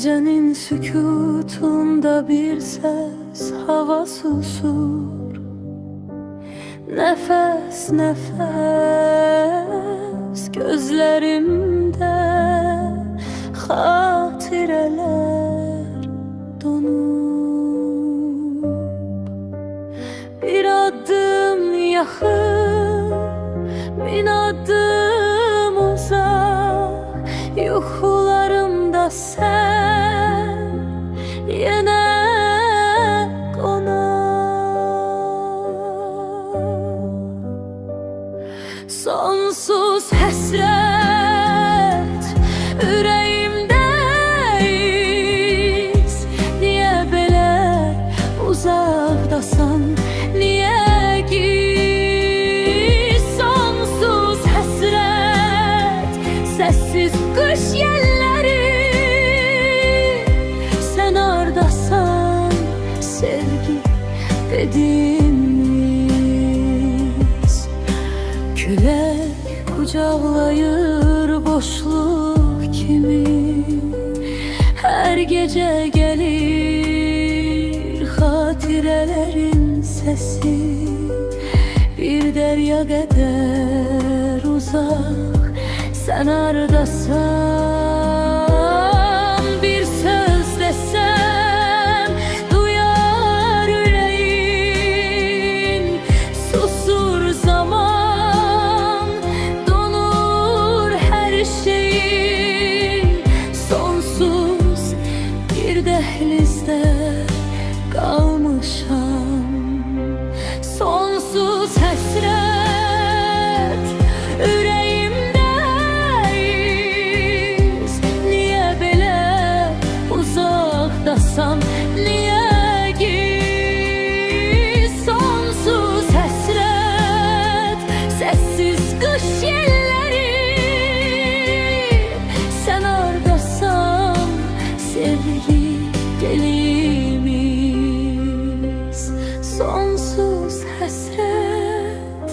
Gecenin sükutunda bir ses hava susur. Nefes nefes gözlerimde hatireler donur. Bir adım yakın, bin adım uzak, yuxularımda sen yine sonsuz həsrət ürəyimdəyiz. Niyə belə uzaqdasan, niyə ki sonsuz həsrət, səssiz qış yelləri. Sən hardasan sevgi dediğimiz, külək kucaklayır boşluk kimi. Her gece gelir hatirelerin sesi, bir derya kadar uzak. Sen hardasan, bir söz desem duyar yüreğin. Susur zaman, sonsuz bir dehlizde kalmışam. Sonsuz həsrət ürəyimdəyiz. Niyə belə uzaqdasan, niyə ki sonsuz həsrət, səssiz qış yelləri. Sevgi delimiz, sonsuz həsrət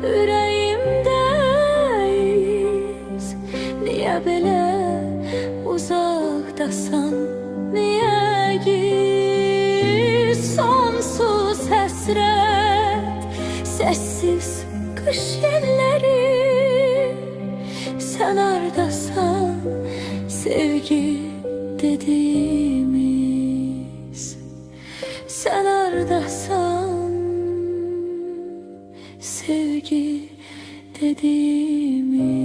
ürəyimdəyiz. Niyə belə uzaqdasan, niyə ki sonsuz həsrət, səssiz qış yelləri. Sən hardasan sevgi dediğimiz, sen hardasan sevgi dediğimiz.